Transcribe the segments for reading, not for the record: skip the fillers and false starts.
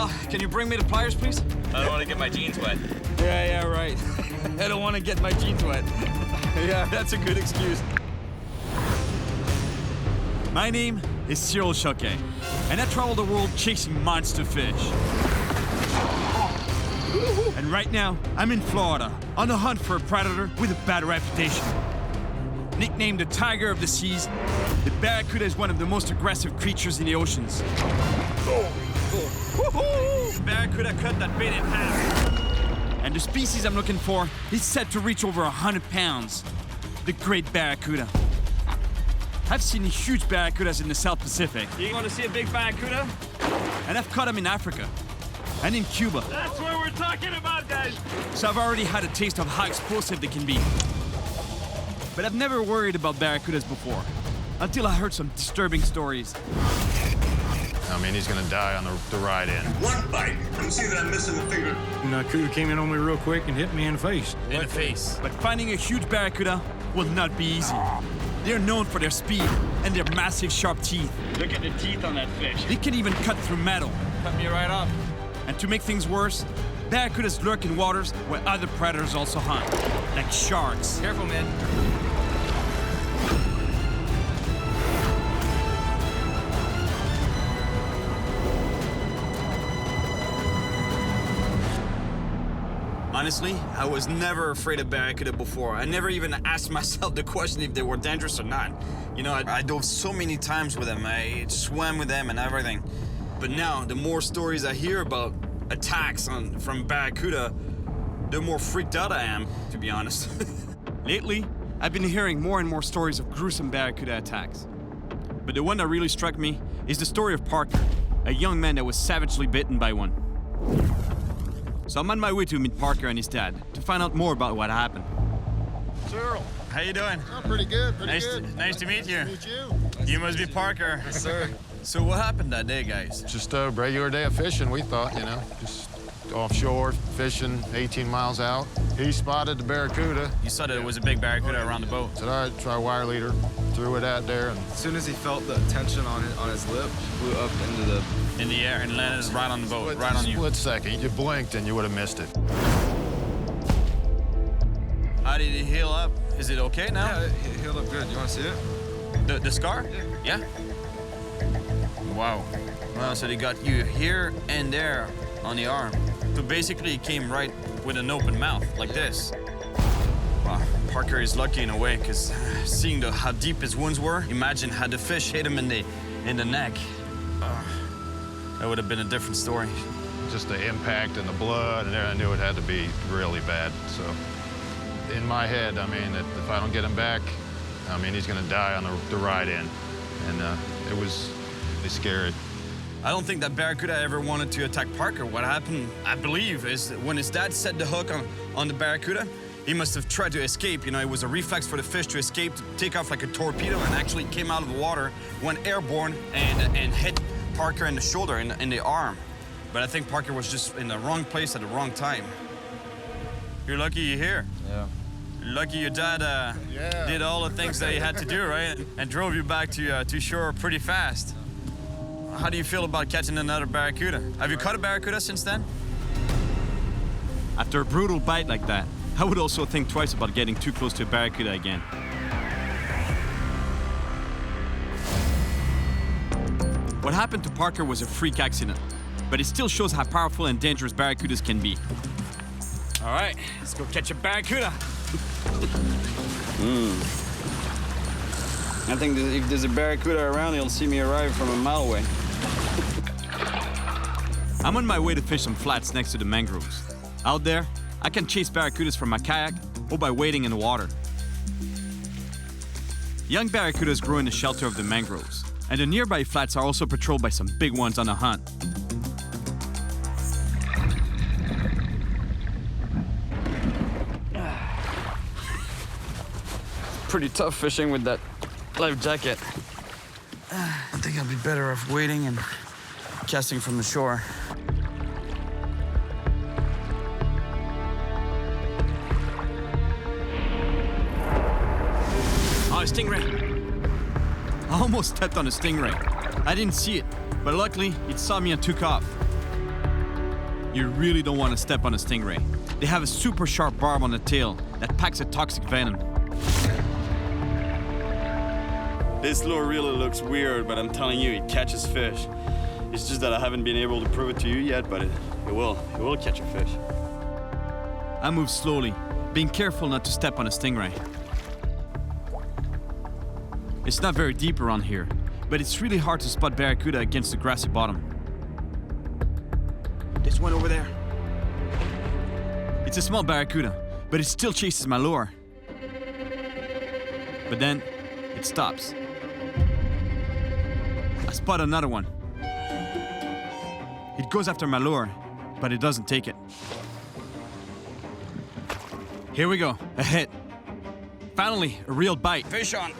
Well, can you bring me the pliers, please? I don't want to get my jeans wet. Yeah, right. I don't want to get my jeans wet. Yeah, that's a good excuse. My name is Cyril Chauquet, and I travel the world chasing monster fish. And right now, I'm in Florida, on the hunt for a predator with a bad reputation. Nicknamed the tiger of the seas, the barracuda is one of the most aggressive creatures in the oceans. The barracuda cut that bait in half. And the species I'm looking for is said to reach over 100 pounds. The Great Barracuda. I've seen huge barracudas in the South Pacific. You want to see a big barracuda? And I've caught them in Africa. And in Cuba. That's what we're talking about, guys. So I've already had a taste of how explosive they can be. But I've never worried about barracudas before, until I heard some disturbing stories. I mean, he's gonna die on the ride in. One bite. You see that I'm missing the finger? Barracuda came in on me real quick and hit me in the face. In the face. But finding a huge barracuda will not be easy. They're known for their speed and their massive sharp teeth. Look at the teeth on that fish. They can even cut through metal. Cut me right off. And to make things worse, barracudas lurk in waters where other predators also hunt, like sharks. Careful, man. Honestly, I was never afraid of barracuda before. I never even asked myself the question if they were dangerous or not. You know, I dove so many times with them. I swam with them and everything. But now, the more stories I hear about attacks from barracuda, the more freaked out I am, to be honest. Lately, I've been hearing more and more stories of gruesome barracuda attacks. But the one that really struck me is the story of Parker, a young man that was savagely bitten by one. So I'm on my way to meet Parker and his dad to find out more about what happened. Cyril, How you doing? oh, pretty good, Nice to meet you. Meet you. You must be Parker. Yes, sir. So what happened that day, guys? Just a regular day of fishing, we thought, you know, just offshore, fishing 18 miles out. He spotted the barracuda. You saw that it was a big barracuda around the boat. Said, all right, try a wire leader. Threw it out there, and As soon as he felt the tension on his lip, flew up into the... In the air and landed right on the boat, right on you. split second. You blinked and you would have missed it. How did it heal up? Is it okay now? Yeah, it healed up good. You want to see it? The scar? Yeah. Wow. Well, so they got you here and there on the arm. So basically, it came right with an open mouth, like this. Wow, Parker is lucky in a way, because seeing how deep his wounds were, imagine had the fish hit him in the neck. That would have been a different story. Just the impact and the blood, and I knew it had to be really bad. So in my head, I mean, that if I don't get him back, I mean, he's going to die on the ride in. And it was really scary. I don't think that barracuda ever wanted to attack Parker. What happened, I believe, is that when his dad set the hook on the barracuda, he must have tried to escape. You know, it was a reflex for the fish to escape, to take off like a torpedo, and actually came out of the water, went airborne, and hit Parker in the shoulder, in the arm. But I think Parker was just in the wrong place at the wrong time. You're lucky you're here. Yeah. You're lucky your dad did all the things that he had to do, right? And drove you back to shore pretty fast. How do you feel about catching another barracuda? Have you caught a barracuda since then? After a brutal bite like that, I would also think twice about getting too close to a barracuda again. What happened to Parker was a freak accident, but it still shows how powerful and dangerous barracudas can be. All right, let's go catch a barracuda. I think that if there's a barracuda around, he'll see me arrive from a mile away. I'm on my way to fish some flats next to the mangroves. Out there, I can chase barracudas from my kayak or by wading in the water. Young barracudas grow in the shelter of the mangroves, and the nearby flats are also patrolled by some big ones on a hunt. Pretty tough fishing with that life jacket. I think I'll be better off waiting and casting from the shore. Oh, a stingray. I almost stepped on a stingray. I didn't see it, but luckily it saw me and took off. you really don't want to step on a stingray. They have a super sharp barb on the tail that packs a toxic venom. This lure really looks weird, but I'm telling you, it catches fish. It's just that I haven't been able to prove it to you yet, but it will. It will catch a fish. I move slowly, being careful not to step on a stingray. It's not very deep around here, but it's really hard to spot barracuda against the grassy bottom. There's one over there. It's a small barracuda, but it still chases my lure. But then, it stops. I spot another one. It goes after my lure, but it doesn't take it. Here we go, a hit. Finally, a real bite. Fish on.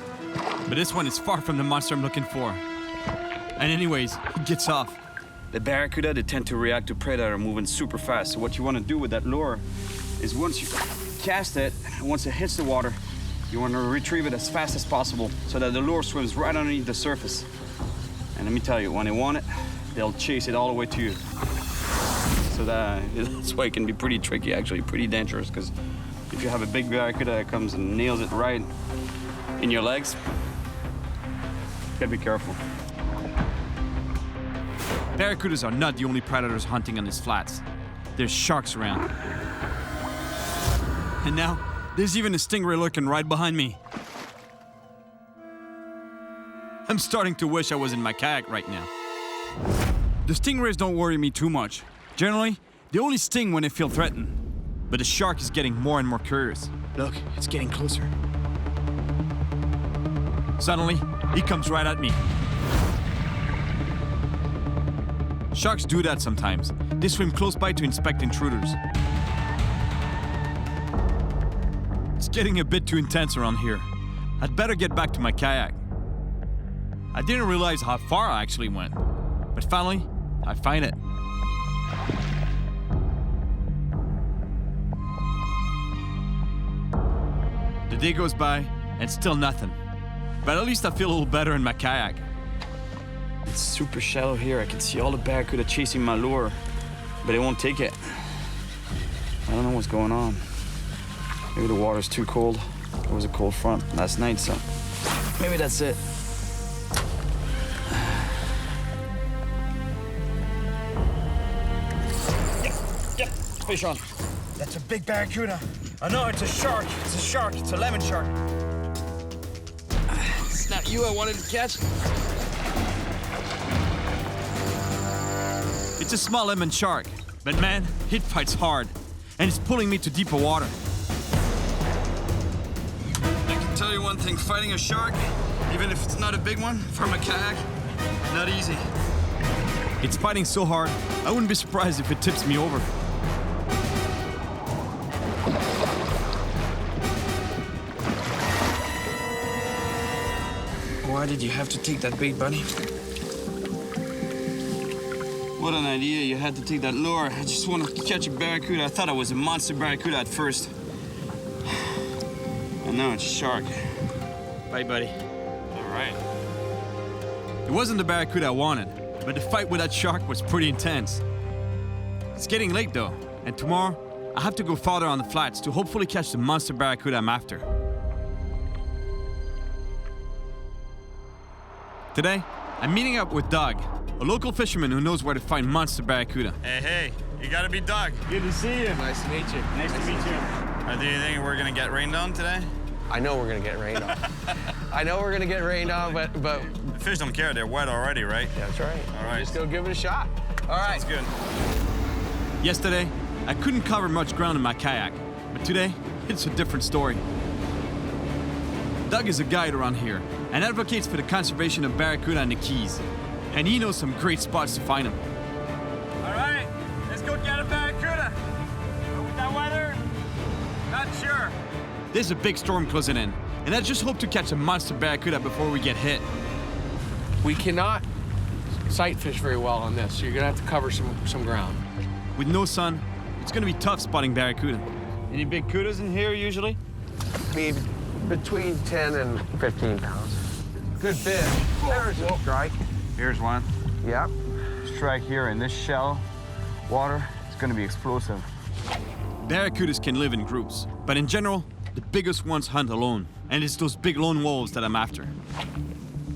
But this one is far from the monster I'm looking for. And anyways, it gets off. The barracuda, they tend to react to predator moving super fast. So what you want to do with that lure is once you cast it, once it hits the water, you want to retrieve it as fast as possible so that the lure swims right underneath the surface. And let me tell you, when they want it, they'll chase it all the way to you. So that's why it can be pretty tricky, actually, pretty dangerous, because if you have a big barracuda that comes and nails it right in your legs, you gotta be careful. Barracudas are not the only predators hunting on these flats. There's sharks around. And now, there's even a stingray lurking right behind me. I'm starting to wish I was in my kayak right now. The stingrays don't worry me too much. Generally, they only sting when they feel threatened. But the shark is getting more and more curious. Look, it's getting closer. Suddenly, he comes right at me. Sharks do that sometimes. They swim close by to inspect intruders. It's getting a bit too intense around here. I'd better get back to my kayak. I didn't realize how far I actually went. But finally, I find it. The day goes by, and still nothing. But at least I feel a little better in my kayak. It's super shallow here. I can see all the barracuda chasing my lure, but they won't take it. I don't know what's going on. Maybe the water's too cold. There was a cold front last night, so maybe that's it. Yep, fish on. That's a big barracuda. I know, it's a shark. It's a shark. It's a lemon shark. It's not you I wanted to catch. It's a small lemon shark, but man, it fights hard, and it's pulling me to deeper water. I can tell you one thing, fighting a shark, even if it's not a big one, from a kayak, not easy. It's fighting so hard, I wouldn't be surprised if it tips me over. Why did you have to take that bait, buddy? What an idea, you had to take that lure. I just wanted to catch a barracuda. I thought it was a monster barracuda at first. And now it's a shark. Bye, buddy. All right. It wasn't the barracuda I wanted, but the fight with that shark was pretty intense. It's getting late though, and tomorrow I have to go farther on the flats to hopefully catch the monster barracuda I'm after. Today, I'm meeting up with Doug, a local fisherman who knows where to find monster barracuda. Hey, you gotta be Doug. Good to see you. Nice to meet you. Nice to meet you. Do you think we're gonna get rained on today? I know we're gonna get rained on. I know we're gonna get rained on, but The fish don't care, they're wet already, right? that's right. All right. Just go give it a shot. All right. That's good. Yesterday, I couldn't cover much ground in my kayak, but today, it's a different story. Doug is a guide around here and advocates for the conservation of barracuda in the Keys, and he knows some great spots to find them. All right, let's go get a barracuda. But with that weather, not sure. There's a big storm closing in, and I just hope to catch a monster barracuda before we get hit. We cannot sight fish very well on this, so you're gonna have to cover some ground. With no sun, it's gonna be tough spotting barracuda. Any big kudas in here usually? Maybe between 10 and 15 pounds. Good fish. There's a strike. Here's one. Yep. Strike here in this shallow water. It's gonna be explosive. Barracudas can live in groups, but in general, the biggest ones hunt alone, and it's those big lone wolves that I'm after.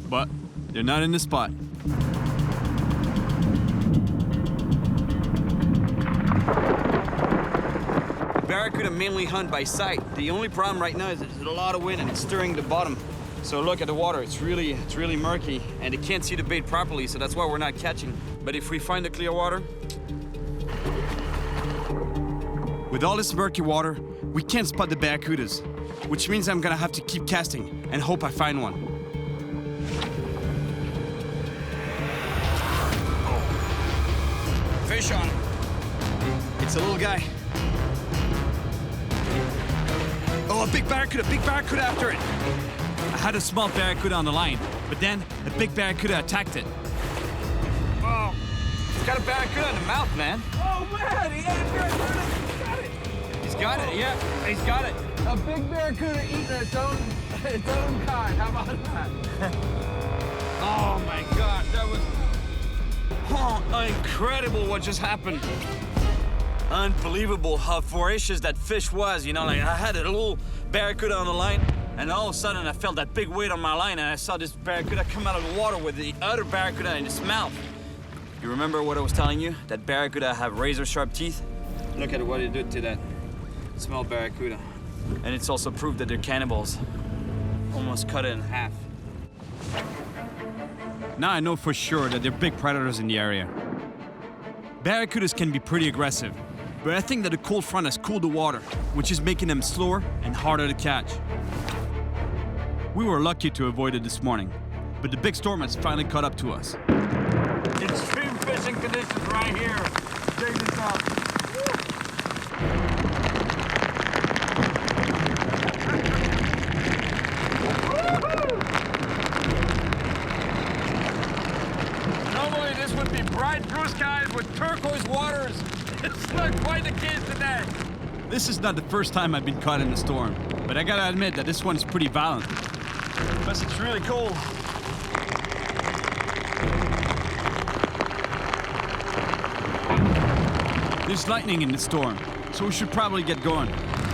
But they're not in the spot. Barracuda mainly hunt by sight. The only problem right now is there's a lot of wind and it's stirring the bottom. So look at the water, it's really murky and they can't see the bait properly, so that's why we're not catching. But if we find the clear water, with all this murky water, we can't spot the barracudas, which means I'm gonna have to keep casting and hope I find one. Fish on. It's a little guy. Oh, a big barracuda after it. I had a small barracuda on the line, but then a big barracuda attacked it. Oh, it's got a barracuda in the mouth, man. Oh man, he ate a barracuda. He got it. He's got it, yeah, he's got it. A big barracuda eating its own kind. How about that? Oh my God, that was incredible what just happened. Unbelievable how voracious that fish was, you know, like I had a little barracuda on the line and all of a sudden I felt that big weight on my line and I saw this barracuda come out of the water with the other barracuda in its mouth. You remember what I was telling you? That barracuda have razor sharp teeth? Look at what it did to that small barracuda. And it's also proved that they're cannibals. Almost cut it in half. Now I know for sure that they're big predators in the area. Barracudas can be pretty aggressive, but I think that the cold front has cooled the water, which is making them slower and harder to catch. We were lucky to avoid it this morning, but the big storm has finally caught up to us. Extreme fishing conditions right here. Check this out. Normally this would be bright blue skies with turquoise waters. It's not quite the case today. This is not the first time I've been caught in a storm, but I gotta admit that this one is pretty violent. Plus it's really cold. There's lightning in the storm, so we should probably get going.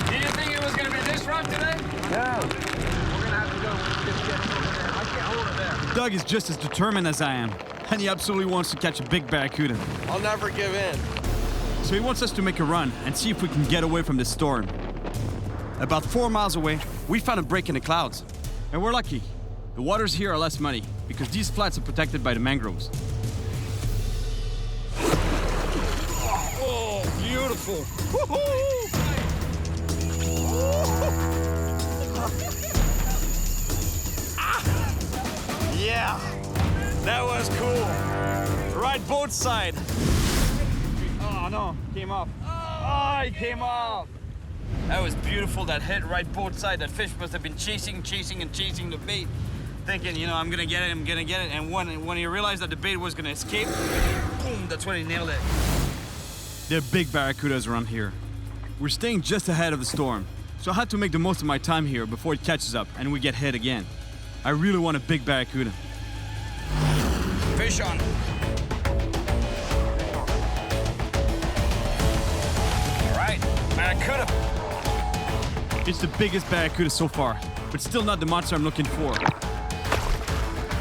Did you think it was going to be this rough today? No. We're gonna have to go just get over there. I can't hold it there. Doug is just as determined as I am, and he absolutely wants to catch a big barracuda. I'll never give in. So he wants us to make a run and see if we can get away from this storm. About 4 miles away, we found a break in the clouds. And we're lucky. The waters here are less muddy because these flats are protected by the mangroves. Oh, beautiful. Yeah, that was cool. Right boat side. Oh no, came off. Oh, he came off. That was beautiful, that hit right both sides. That fish must have been chasing the bait, thinking, you know, I'm gonna get it. And when he realized that the bait was gonna escape, boom, that's when he nailed it. There are big barracudas around here. We're staying just ahead of the storm, so I had to make the most of my time here before it catches up and we get hit again. I really want a big barracuda. Fish on. All right, barracuda. It's the biggest barracuda so far, but still not the monster I'm looking for.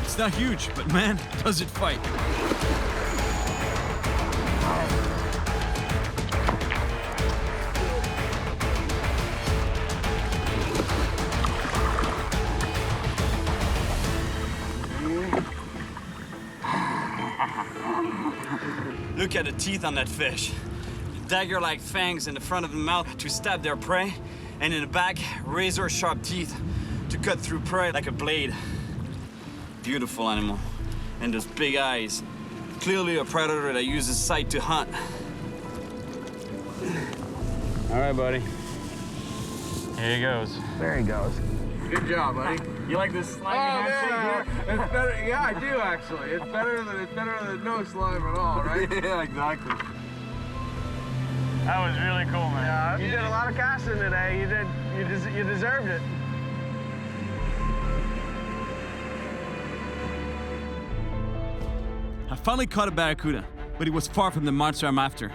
It's not huge, but man, does it fight. Look at the teeth on that fish. Dagger-like fangs in the front of the mouth to stab their prey, and in the back, razor-sharp teeth to cut through prey like a blade. Beautiful animal. And those big eyes. Clearly a predator that uses sight to hunt. All right, buddy. Here he goes. There he goes. Good job, buddy. You like this slimy handshake here? It's better. Yeah, I do actually. It's better than no slime at all, right? Yeah, exactly. That was really cool, man. Yeah, you did a lot of casting today. You deserved it. I finally caught a barracuda, but it was far from the monster I'm after.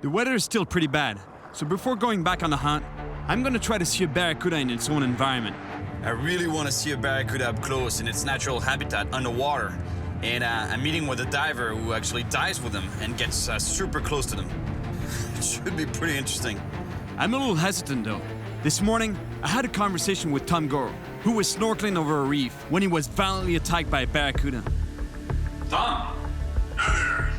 The weather is still pretty bad, so before going back on the hunt, I'm gonna try to see a barracuda in its own environment. I really want to see a barracuda up close in its natural habitat underwater. And I'm meeting with a diver who actually dives with them and gets super close to them. It should be pretty interesting. I'm a little hesitant though. This morning, I had a conversation with Tom Goro, who was snorkeling over a reef when he was violently attacked by a barracuda. Tom, Now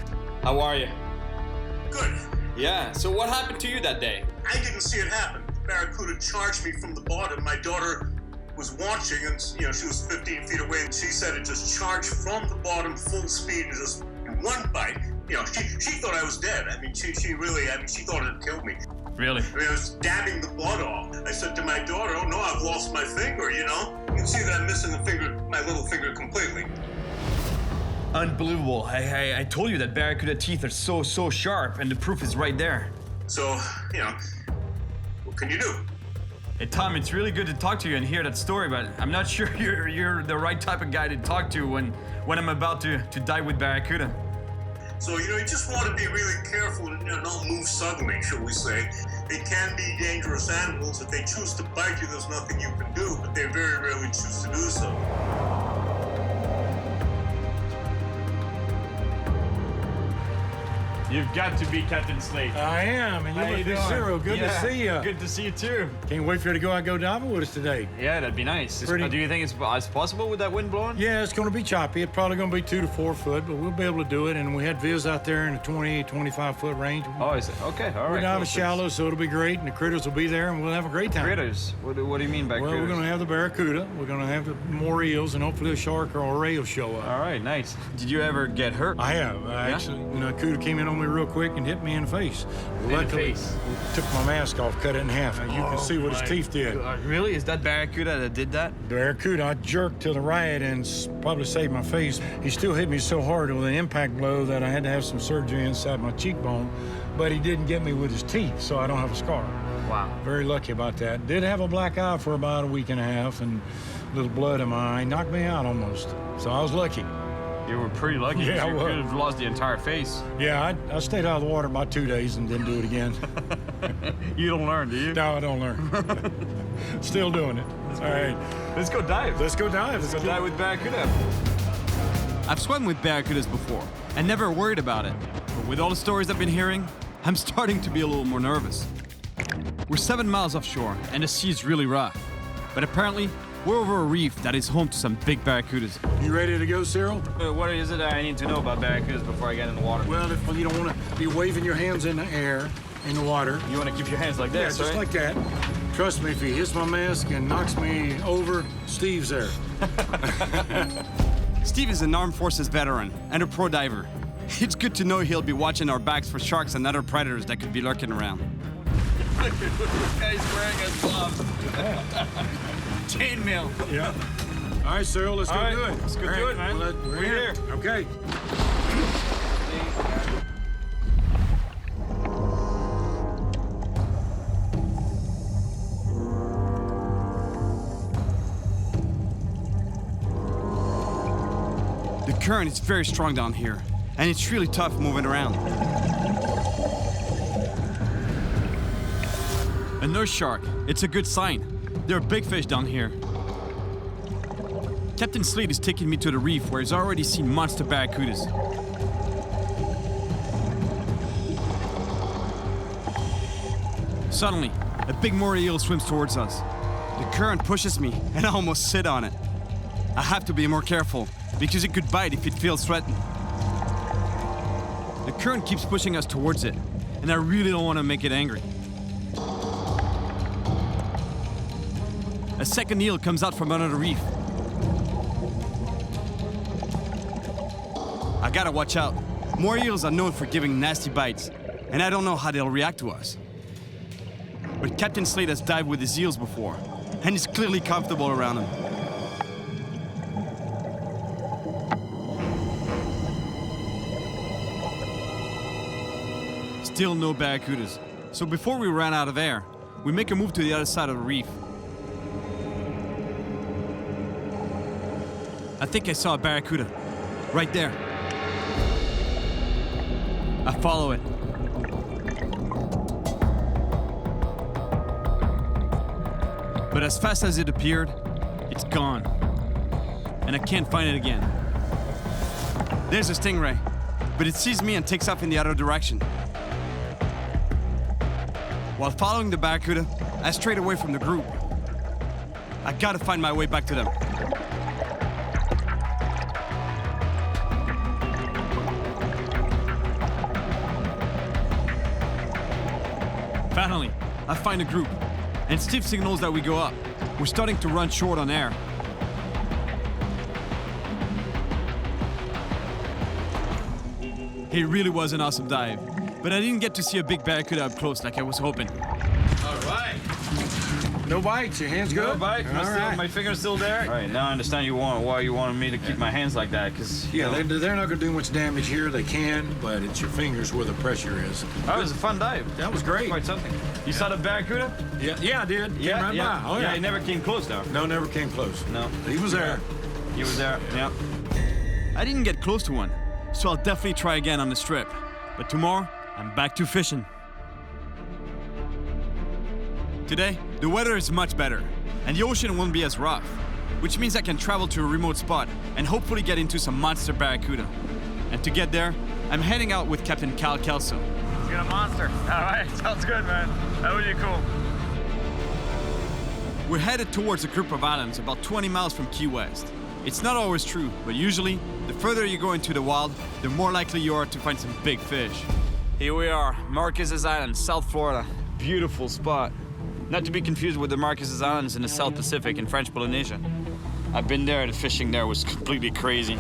how are you? there. Good. Yeah, so what happened to you that day? I didn't see it happen. The barracuda charged me from the bottom. My daughter was watching, and she was 15 feet away, and she said it just charged from the bottom, full speed, and just in one bite. She thought I was dead. I mean, she thought it had killed me. Really? I mean, I was dabbing the blood off. I said to my daughter, "Oh no, I've lost my finger." You can see that I'm missing the finger, my little finger, completely. Unbelievable. I told you that barracuda teeth are so sharp, and the proof is right there. So, what can you do? Hey Tom, it's really good to talk to you and hear that story, but I'm not sure you're the right type of guy to talk to when I'm about to dive with barracuda. So, you just want to be really careful and not move suddenly, shall we say. They can be dangerous animals. If they choose to bite you, there's nothing you can do, but they very rarely choose to do so. You've got to be Captain Slade. I am, and How you're you with me, doing? Cyril. Good to see you. Good to see you too. Can't wait for you to go out and go diving with us today. Yeah, that'd be nice. Pretty- Do you think it's possible with that wind blowing? Yeah, it's going to be choppy. It's probably going to be 2 to 4 foot, but we'll be able to do it. And we had viz out there in the 20, 25 foot range. Oh, is it? Okay, all right. We're diving cool. shallow, so it'll be great, and the critters will be there, and we'll have a great time. Critters? What do you mean by Well, critters? we're going to have the barracuda, we're going to have the more eels, and hopefully a shark or a ray will show up. All right, nice. Did you ever get hurt? I have. Actually, the cuda came in on me real quick and hit me in the face. Luckily, face? took my mask off, cut it in half, and you can see what his my teeth did. Really? Is that barracuda that did that? Barracuda, I jerked to the right and probably saved my face. He still hit me so hard with an impact blow that I had to have some surgery inside my cheekbone, but he didn't get me with his teeth, so I don't have a scar. Wow. Very lucky about that. Did have a black eye for about a week and a half and a little blood in my eye. Knocked me out almost. So I was lucky. You were pretty lucky. Yeah, I You was. could have lost the entire face. Yeah, I stayed out of the water about 2 days and didn't do it again. You don't learn, do you? No, I don't learn. Still doing it. All right, Let's go dive. let's go dive. Let's go dive with barracuda. I've swum with barracudas before and never worried about it. But with all the stories I've been hearing, I'm starting to be a little more nervous. We're 7 miles offshore and the sea is really rough. But apparently, we're over a reef that is home to some big barracudas. You ready to go, Cyril? What is it I need to know about barracudas before I get in the water? Well, if you don't want to be waving your hands in the air, in the water. You want to keep your hands like Yeah, this, just right? like that. Trust me, if he hits my mask and knocks me over, Steve's there. Steve is an armed forces veteran and a pro diver. It's good to know he'll be watching our backs for sharks and other predators that could be lurking around. Look at what this guy's wearing as gloves. Chainmail. Yeah. All right, Cyril, let's go All right, do it. let's go All do right, it, man. well, We're in. here. Okay. The current is very strong down here, and it's really tough moving around. A nurse shark, it's a good sign. There are big fish down here. Captain Slade is taking me to the reef where he's already seen monster barracudas. Suddenly, a big moray eel swims towards us. The current pushes me, and I almost sit on it. I have to be more careful, because it could bite if it feels threatened. The current keeps pushing us towards it, and I really don't want to make it angry. A second eel comes out from under the reef. I gotta watch out. More eels are known for giving nasty bites, and I don't know how they'll react to us. But Captain Slade has dived with his eels before, and he's clearly comfortable around them. Still no barracudas. So before we run out of air, we make a move to the other side of the reef. I think I saw a barracuda. Right there. I follow it. as fast as it appeared, it's gone. And I can't find it again. There's a stingray, but it sees me and takes off in the other direction. While following the barracuda, I strayed away from the group. I gotta find my way back to them. Finally, I find a group, and Steve signals that we go up. We're starting to run short on air. It really was an awesome dive, but I didn't get to see a big barracuda up close like I was hoping. All right. No bites. Your hands good? No bite. All right. My finger's still there. All right, now I understand why you wanted me to keep my hands like that, because Yeah, they're not going to do much damage here. They can, but it's your fingers where the pressure is. That was a fun dive. That was great. Quite something. You saw the barracuda? Yeah, I did. Came right by. Oh, yeah. He never came close though. No, never came close. No. He was there. He was there. Yeah. I didn't get close to one, so I'll definitely try again on the strip. But tomorrow, I'm back to fishing. Today, the weather is much better, and the ocean won't be as rough, which means I can travel to a remote spot and hopefully get into some monster barracuda. And to get there, I'm heading out with Captain Cal Kelso. He's got a monster. All right, sounds good, man. That would be cool. We're headed towards a group of islands about 20 miles from Key West. It's not always true, but usually, the further you go into the wild, the more likely you are to find some big fish. Here we are, Marquesas Island, South Florida. Beautiful spot. Not to be confused with the Marquesas Islands in the South Pacific in French Polynesia. I've been there, the fishing there was completely crazy.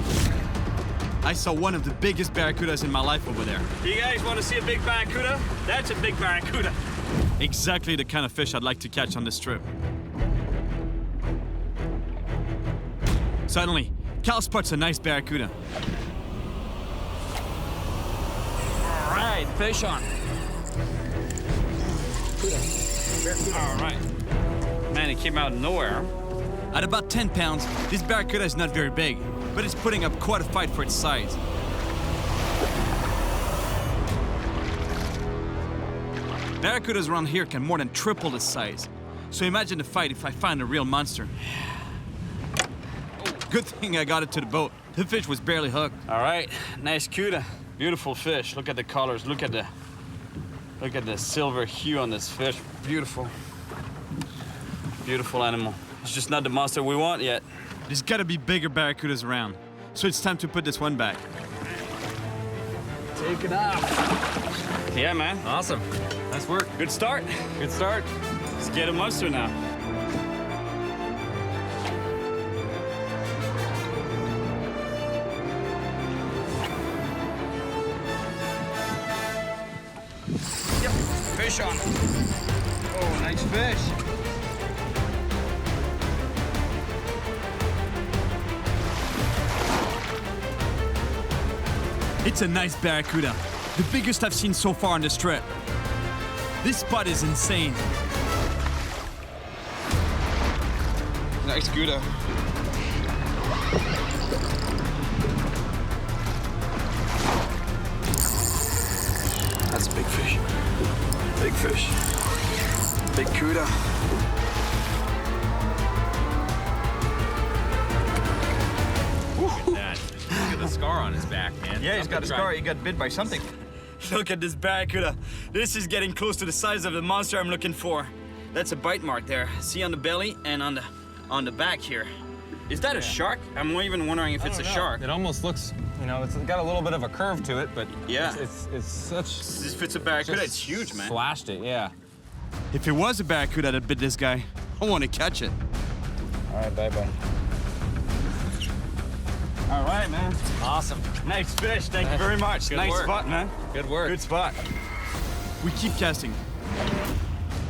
I saw one of the biggest barracudas in my life over there. You guys want to see a big barracuda? That's a big barracuda. Exactly the kind of fish I'd like to catch on this trip. Suddenly, Cal spots a nice barracuda. All right, fish on. All right. Man, it came out of nowhere. At about 10 pounds, this barracuda is not very big, but it's putting up quite a fight for its size. Barracudas around here can more than triple the size. So imagine the fight if I find a real monster. Good thing I got it to the boat. The fish was barely hooked. All right, nice cuda. Beautiful fish. Look at the colors. Look at the silver hue on this fish. Beautiful. Beautiful animal. It's just not the monster we want yet. There's gotta be bigger barracudas around. So it's time to put this one back. Take it off. Yeah, man. Awesome. Nice work. Good start. Good start. Let's get a monster now. Yep, fish on. Oh, nice fish. It's a nice barracuda. The biggest I've seen so far on this trip. This spot is insane. Nice cuda. That's a big fish. Big fish. Big cuda. Look at the scar on his back, man. Yeah, he's got a scar. He got bit by something. Look at this barracuda. This is getting close to the size of the monster I'm looking for. That's a bite mark there. See on the belly and on the back here. Is that a shark? I'm even wondering if it's a shark. It almost looks, you know, it's got a little bit of a curve to it, but Yeah. it's such. If it's a barracuda, it's huge, man. Flashed it, yeah. If it was a barracuda that bit this guy, I want to catch it. All right, bye-bye. All right, man. Awesome. Nice fish. Thank you very much. Good nice work. spot, man. Good work. Good spot. We keep casting,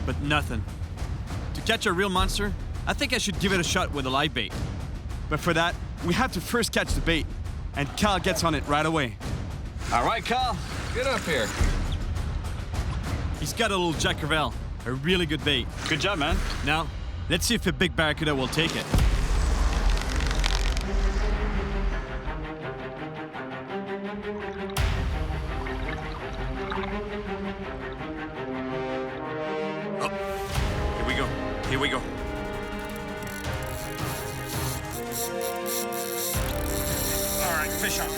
but nothing. To catch a real monster, I think I should give it a shot with a live bait. But for that, we have to first catch the bait, and Cal gets on it right away. All right, Kyle. Get up here. He's got a little Jack Crevalle, a really good bait. Good job, man. Now, let's see if a big barracuda will take it. Oh, here we go. Here we go. shark.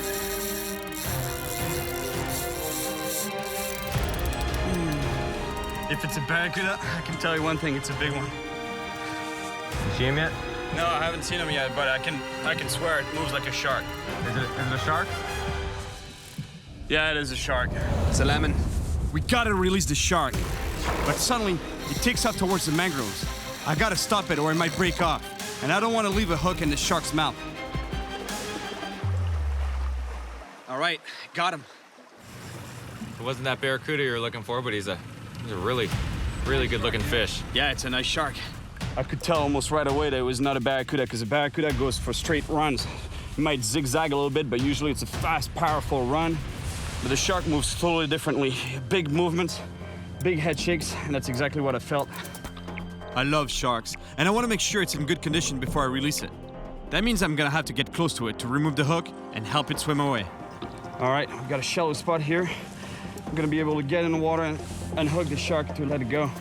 If it's a barracuda, I can tell you one thing, it's a big one. You see him yet? No, I haven't seen him yet, but I can swear it moves like a shark. Is it a shark? Yeah, it is a shark. It's a lemon. We gotta release the shark. But suddenly, it takes off towards the mangroves. I gotta stop it or it might break off. And I don't want to leave a hook in the shark's mouth. All right, got him. It wasn't that barracuda you were looking for, but he's a really good looking fish. Yeah, it's a nice shark. I could tell almost right away that it was not a barracuda, because a barracuda goes for straight runs. It might zigzag a little bit, but usually it's a fast, powerful run. But the shark moves totally differently. Big movements, big head shakes, and that's exactly what I felt. I love sharks, and I want to make sure it's in good condition before I release it. That means I'm gonna have to get close to it to remove the hook and help it swim away. All right, we've got a shallow spot here. I'm gonna be able to get in the water and unhook the shark to let it go.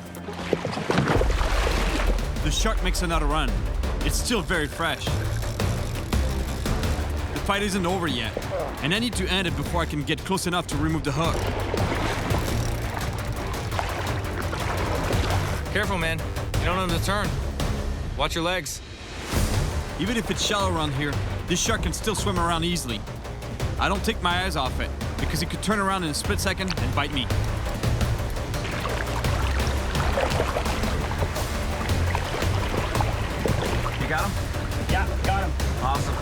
The shark makes another run. It's still very fresh. The fight isn't over yet, and I need to end it before I can get close enough to remove the hook. Careful, man. You don't know the turn. Watch your legs. Even if it's shallow around here, this shark can still swim around easily. I don't take my eyes off it, because it could turn around in a split second and bite me. You got him? Yeah, got him. Awesome.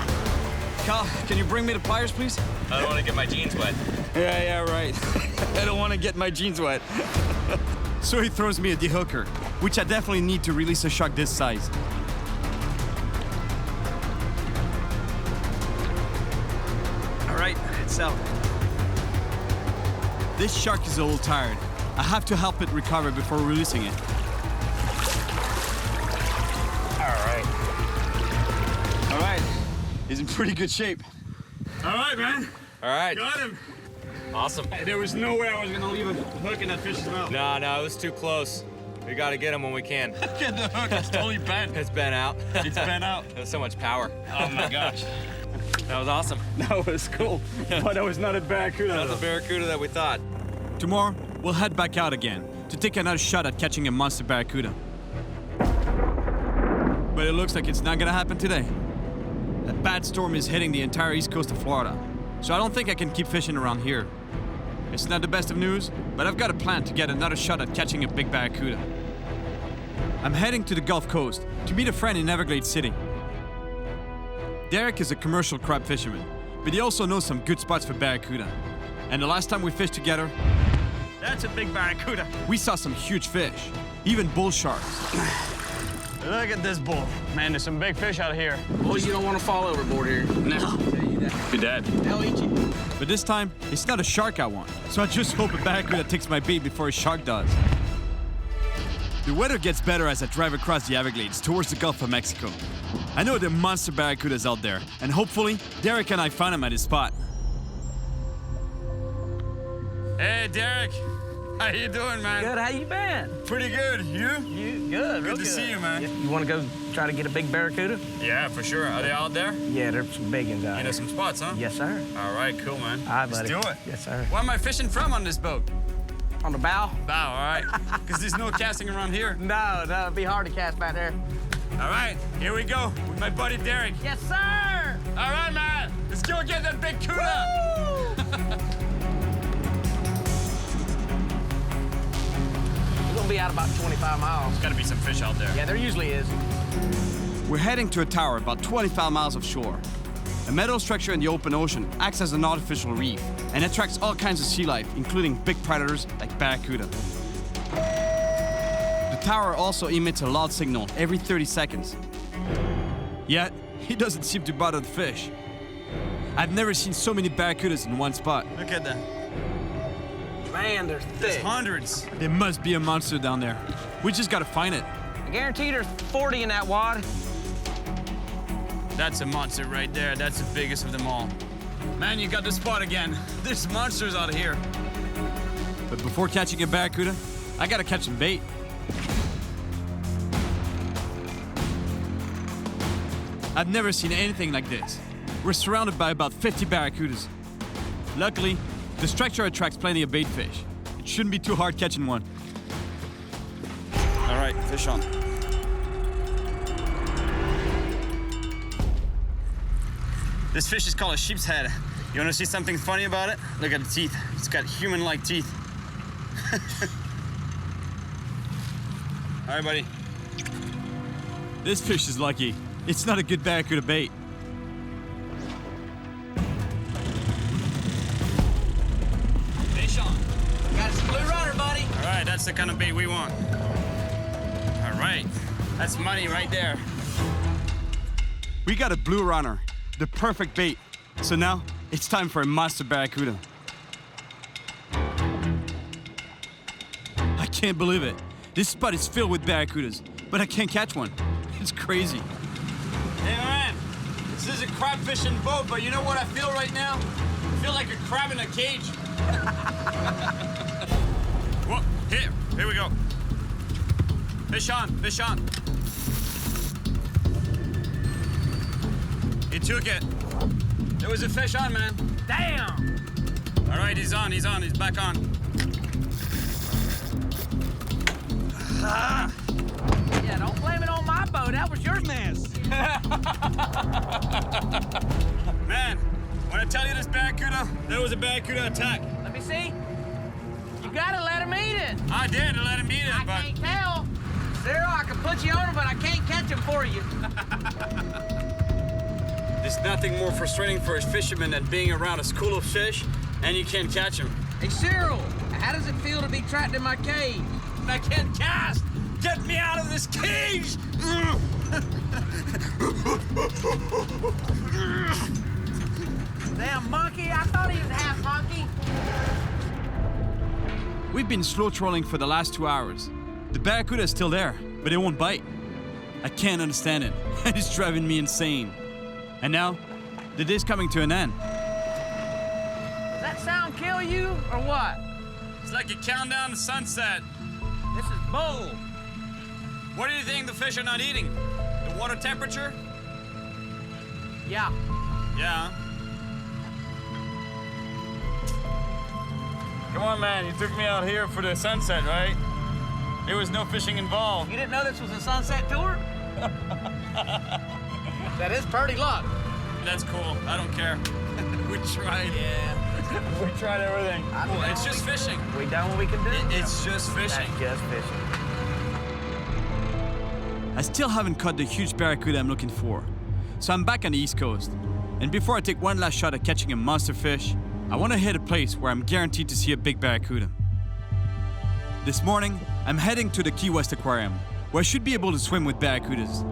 Kyle, can you bring me the pliers, please? I don't want to get my jeans wet. Yeah, right. I don't want to get my jeans wet. So he throws me a dehooker, which I definitely need to release a shark this size. All right, it's out. This shark is a little tired. I have to help it recover before releasing it. All right, he's in pretty good shape. All right, man. All right. Got him. Awesome. There was no way I was gonna leave a hook in that fish's mouth. No, it was too close. We got to get him when we can. Get the hook, it's totally bent. It's been out. It's bent out. There's so much power. Oh my gosh. That was awesome. That was cool, but that was not a barracuda. That's the barracuda that we thought. Tomorrow, we'll head back out again to take another shot at catching a monster barracuda. But it looks like it's not gonna happen today. A bad storm is hitting the entire east coast of Florida, so I don't think I can keep fishing around here. It's not the best of news, but I've got a plan to get another shot at catching a big barracuda. I'm heading to the Gulf Coast to meet a friend in Everglades City. Derek is a commercial crab fisherman, but he also knows some good spots for barracuda. And the last time we fished together, That's a big barracuda. we saw some huge fish, even bull sharks. Look at this bull. Man, there's some big fish out here. Boys, you don't want to fall overboard here. No. Be dead. They'll eat you. But this time, it's not a shark I want, so I just hope a barracuda takes my bait before a shark does. The weather gets better as I drive across the Everglades towards the Gulf of Mexico. I know there are monster barracudas out there, and hopefully, Derek and I find him at his spot. Hey, Derek. How you doing, man? Good, how you been? Pretty good. You? You good, real Good to see you, man. You want to go try to get a big barracuda? Yeah, for sure. Are they out there? Yeah, there's some big ones out You know here. some spots, huh? Yes, sir. All right, cool, man. All right, Let's buddy. do it. Yes, sir. Where am I fishing from on this boat? On the bow? Bow, all right. Because there's no casting around here. No, it'd be hard to cast back there. All right, here we go with my buddy Derek. Yes, sir! All right, man. Let's go get that big cuda. We're gonna be out about 25 miles. Gotta be some fish out there. Yeah, there usually is. We're heading to a tower about 25 miles offshore. A metal structure in the open ocean acts as an artificial reef and attracts all kinds of sea life, including big predators like barracuda. The tower also emits a loud signal every 30 seconds. Yet, it doesn't seem to bother the fish. I've never seen so many barracudas in one spot. Look at that. Man, they're There's thick. hundreds. There must be a monster down there. We just gotta find it. I guarantee there's 40 in that wad. That's a monster right there. That's the biggest of them all. Man, you got the spot again. There's monsters out here. But before catching a barracuda, I gotta catch some bait. I've never seen anything like this. we're surrounded by about 50 barracudas. Luckily, the structure attracts plenty of bait fish. It shouldn't be too hard catching one. All right, fish on. This fish is called a sheep's head. You want to see something funny about it? Look at the teeth. It's got human-like teeth. All right, buddy. This fish is lucky. It's not a good barracuda bait. Fish on. Got us a blue runner, buddy. All right, that's the kind of bait we want. All right, that's money right there. We got a blue runner, the perfect bait. So now, it's time for a monster barracuda. I can't believe it. This spot is filled with barracudas, but I can't catch one. It's crazy. Hey, man, this is a crab fishing boat, but you know what I feel right now? I feel like a crab in a cage. Whoa, here we go. Fish on, fish on. He took it. There was a fish on, man. Damn! All right, he's on, he's back on. Yeah, don't blame it on my boat. That was your mess. Man, when I tell you this barracuda, there was a barracuda attack. Let me see. You gotta let him eat it. I did let him eat it, I but... can't tell. Cyril, I can put you on him, but I can't catch him for you. There's nothing more frustrating for a fisherman than being around a school of fish and you can't catch them. Hey, Cyril, how does it feel to be trapped in my cage? And I can't cast! Get me out of this cage! Damn monkey, I thought he was half monkey. We've been slow trolling for the last 2 hours. The barracuda is still there, but it won't bite. I can't understand it. It's driving me insane. And now, the day's coming to an end. Does that sound kill you, or what? It's like a countdown to sunset. This is bull. What do you think the fish are not eating? The water temperature? Yeah. Yeah. Come on, man. You took me out here for the sunset, right? There was no fishing involved. You didn't know this was a sunset tour? That is pretty luck. That's cool. I don't care. We tried. Yeah. We tried everything. Well, it's just fishing. We done what we can do. It's just fishing. That's just fishing. I still haven't caught the huge barracuda I'm looking for. So I'm back on the East Coast. And before I take one last shot at catching a monster fish, I want to hit a place where I'm guaranteed to see a big barracuda. This morning, I'm heading to the Key West Aquarium, where I should be able to swim with barracudas.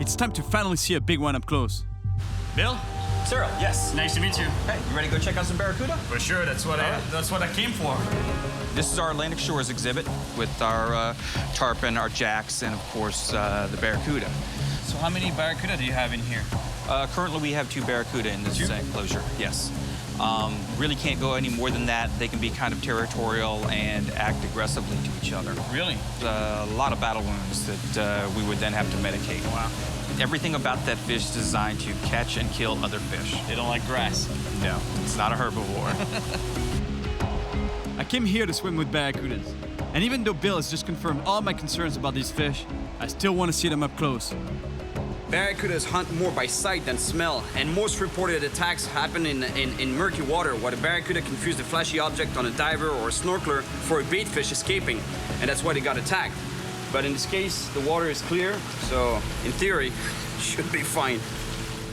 It's time to finally see a big one up close. Bill? Cyril, yes. Nice to meet you. Hey, you ready to go check out some barracuda? For sure, that's what I came for. This is our Atlantic Shores exhibit with our tarpon, our jacks, and of course the barracuda. So how many barracuda do you have in here? Currently we have 2 barracuda in this 2? enclosure, yes. Really can't go any more than that. They can be kind of territorial and act aggressively to each other. Really? A lot of battle wounds that we would then have to medicate. Wow. Everything about that fish is designed to catch and kill other fish. They don't like grass. No, it's not a herbivore. I came here to swim with barracudas. And even though Bill has just confirmed all my concerns about these fish, I still want to see them up close. Barracudas hunt more by sight than smell, and most reported attacks happen in murky water, where the barracuda confused a flashy object on a diver or a snorkeler for a bait fish escaping, and that's why they got attacked. But in this case, the water is clear, so in theory, should be fine.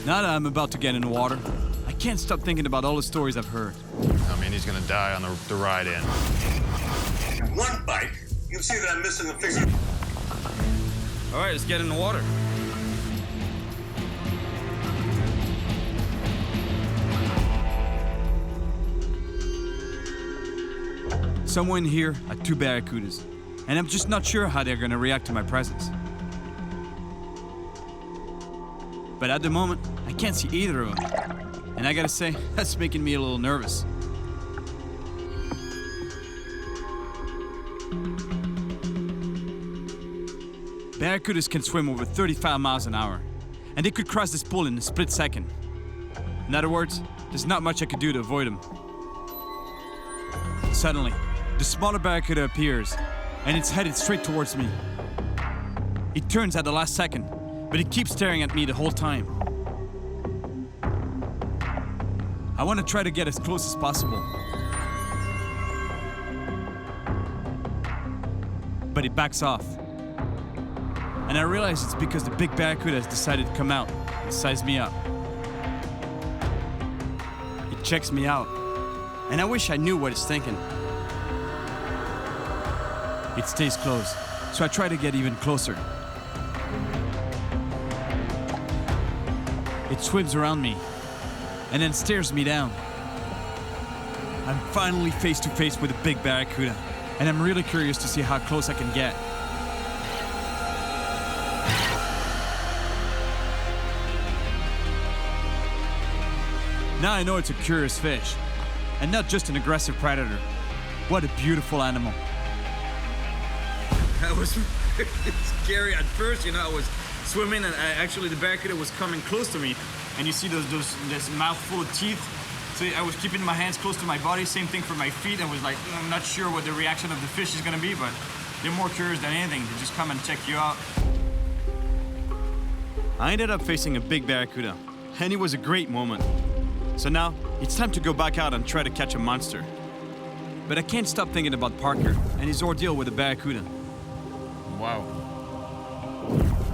Now that I'm about to get in the water, I can't stop thinking about all the stories I've heard. I mean, he's gonna die on the ride in. One bite, you can see that I'm missing a finger. All right, let's get in the water. Somewhere in here are 2 barracudas, and I'm just not sure how they're gonna react to my presence. But at the moment, I can't see either of them. And I gotta say, that's making me a little nervous. Barracudas can swim over 35 miles an hour, and they could cross this pool in a split second. In other words, there's not much I could do to avoid him. Suddenly, the smaller barracuda appears, and it's headed straight towards me. It turns at the last second, but it keeps staring at me the whole time. I want to try to get as close as possible. But it backs off. And I realize it's because the big barracuda has decided to come out and size me up. It checks me out, and I wish I knew what it's thinking. It stays close, so I try to get even closer. It swims around me, and then stares me down. I'm finally face to face with a big barracuda, and I'm really curious to see how close I can get. Now I know it's a curious fish, and not just an aggressive predator. What a beautiful animal. That was scary at first, you know. I was swimming, and actually the barracuda was coming close to me, and you see this mouth full of teeth. So I was keeping my hands close to my body. Same thing for my feet. I was like, I'm not sure what the reaction of the fish is gonna be, but they're more curious than anything. They just come and check you out. I ended up facing a big barracuda, and it was a great moment. So now, it's time to go back out and try to catch a monster. But I can't stop thinking about Parker and his ordeal with the barracuda. Wow.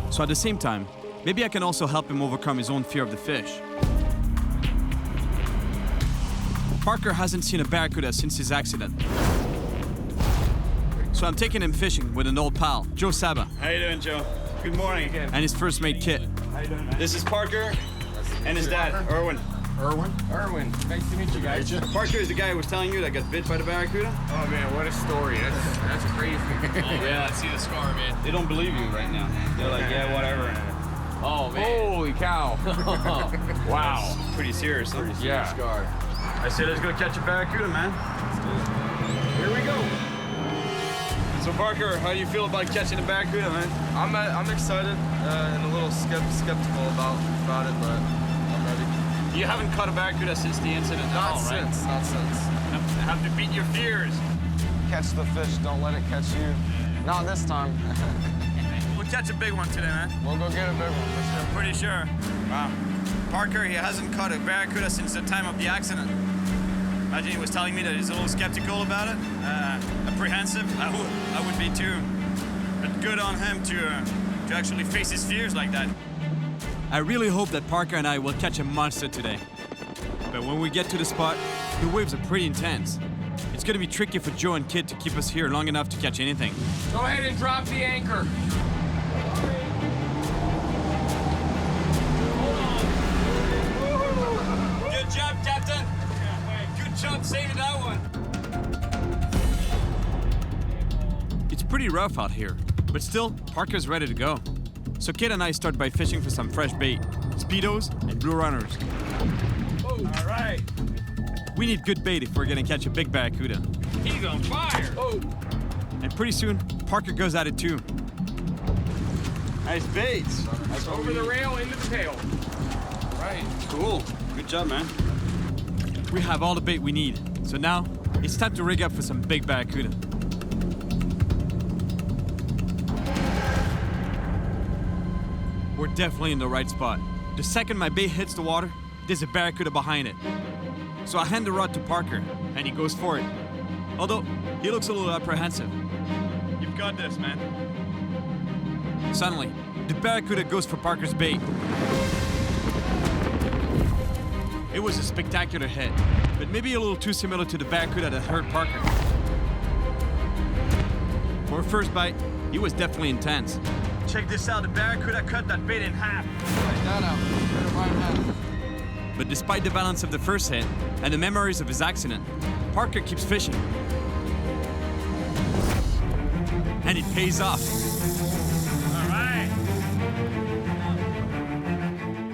So at the same time, maybe I can also help him overcome his own fear of the fish. Parker hasn't seen a barracuda since his accident. So I'm taking him fishing with an old pal, Joe Saba, How you doing, Joe? Good morning. and his first mate, Kit. How you doing, man? This is Parker and his dad, Erwin. Erwin, nice to meet you guys. Parker is the guy who was telling you that got bit by the barracuda? Oh man, what a story. That's crazy. Yeah, let's see the scar, man. They don't believe you right now. They're like, yeah, whatever. Oh, man. Holy cow. Wow. Pretty serious, huh? Yeah. Scar. I said, let's go catch a barracuda, man. Here we go. So Parker, how do you feel about catching a barracuda, man? I'm excited and a little skeptical about it, but I'm ready. You haven't caught a barracuda since the incident at all, right? Not since. Have to beat your fears. Catch the fish, don't let it catch you. Not this time. We'll catch a big one today, man. We'll go get a big one for sure. Pretty sure. Wow. Parker, he hasn't caught a barracuda since the time of the accident. Imagine he was telling me that he's a little skeptical about it, apprehensive. I would be too. But good on him to actually face his fears like that. I really hope that Parker and I will catch a monster today. But when we get to the spot, the waves are pretty intense. It's gonna be tricky for Joe and Kid to keep us here long enough to catch anything. Go ahead and drop the anchor. Good job, Captain. Good job saving that one. It's pretty rough out here, but still, Parker's ready to go. So Kid and I start by fishing for some fresh bait, Speedos and Blue Runners. All right. We need good bait if we're gonna catch a big barracuda. He's on fire. Oh. And pretty soon, Parker goes at it too. Nice baits. That's Over the rail, into the tail. Right. Cool. Good job, man. We have all the bait we need, so now it's time to rig up for some big barracuda. We're definitely in the right spot. The second my bait hits the water, there's a barracuda behind it. So I hand the rod to Parker, and he goes for it. Although, he looks a little apprehensive. You've got this, man. Suddenly, the barracuda goes for Parker's bait. It was a spectacular hit, but maybe a little too similar to the barracuda that hurt Parker. For a first bite, he was definitely intense. Check this out. The barracuda cut that bait in half. But despite the balance of the first hit and the memories of his accident, Parker keeps fishing. And it pays off. All right.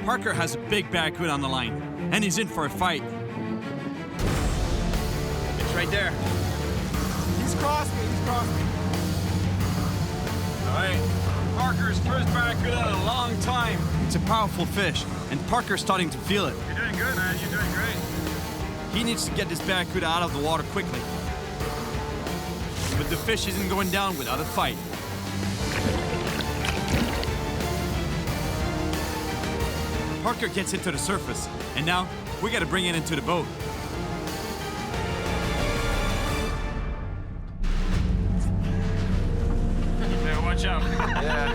Parker has a big barracuda on the line, and he's in for a fight. It's right there. He's crossed me. All right. Parker's first barracuda in a long time. It's a powerful fish, and Parker's starting to feel it. You're doing good, man. You're doing great. He needs to get this barracuda out of the water quickly. But the fish isn't going down without a fight. Parker gets it to the surface, and now we gotta bring it into the boat. Yeah, watch out. Yeah.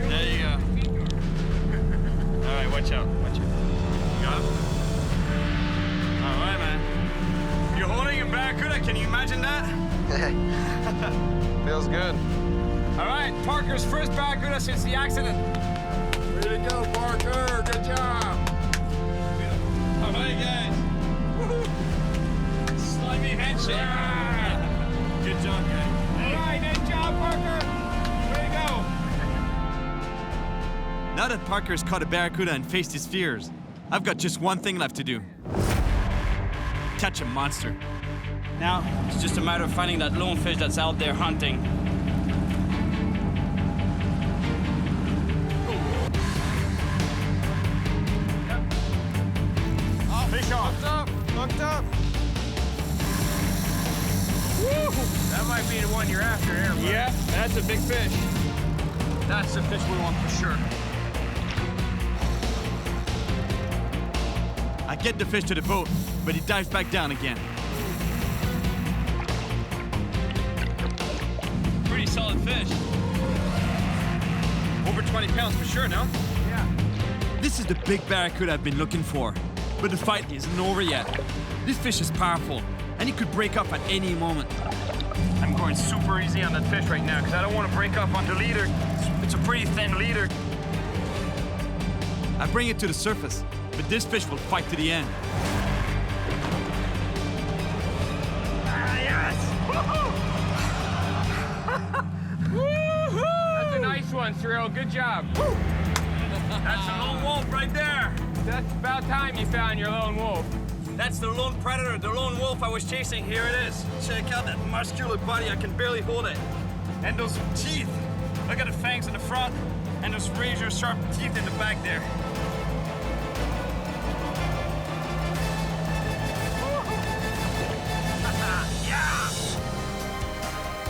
There you go. All right, watch out. Watch out. Got it? All right, man. You're holding a barracuda. Can you imagine that? Feels good. All right, Parker's first barracuda since the accident. Way to go, Parker. Good job. All right, guys. Woohoo! Slimy handshake. Yeah. Good job, guys. All right, good job, Parker. Way to go. Now that Parker's caught a barracuda and faced his fears, I've got just one thing left to do. Catch a monster. Now, it's just a matter of finding that lone fish that's out there hunting. Fish on. Hooked up. Woo! That might be the one you're after here. Yeah, that's a big fish. That's the fish we want for sure. I get the fish to the boat, but he dives back down again. Pretty solid fish. Over 20 pounds for sure, no? Yeah. This is the big barracuda I've been looking for, but the fight isn't over yet. This fish is powerful, and he could break up at any moment. I'm going super easy on that fish right now because I don't want to break up on the leader. It's a pretty thin leader. I bring it to the surface, but this fish will fight to the end. Yes! Woohoo! That's a nice one, Cyril. Good job. That's a lone wolf right there. That's about time you found your lone wolf. That's the lone predator, the lone wolf I was chasing. Here it is. Check out that muscular body. I can barely hold it. And those teeth. Look at the fangs in the front and those razor-sharp teeth in the back there.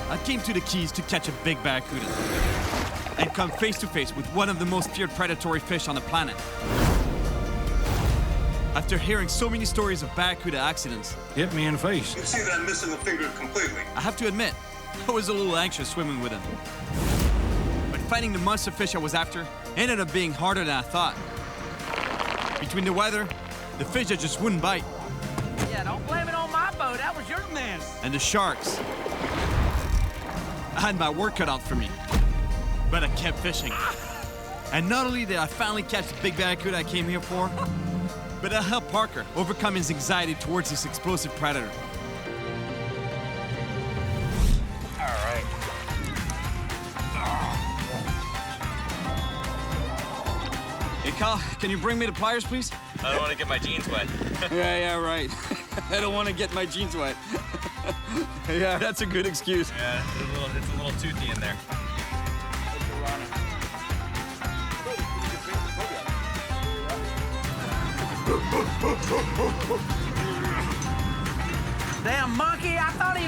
I came to the Keys to catch a big barracuda and come face to face with one of the most feared predatory fish on the planet. After hearing so many stories of barracuda accidents, Hit me in the face. You can see that I'm missing a finger completely. I have to admit, I was a little anxious swimming with him. But finding the monster fish I was after ended up being harder than I thought. Between the weather, the fish that just wouldn't bite, Yeah, don't blame it on my boat. That was your mess. and the sharks, I had my work cut out for me. But I kept fishing. And not only did I finally catch the big barracuda I came here for, but I helped Parker overcome his anxiety towards this explosive predator. All right. Hey, Kyle, can you bring me the pliers, please? I don't want to get my jeans wet. Yeah, right. I don't want to get my jeans wet. Yeah, that's a good excuse. Yeah, it's a little toothy in there. Damn monkey, I thought he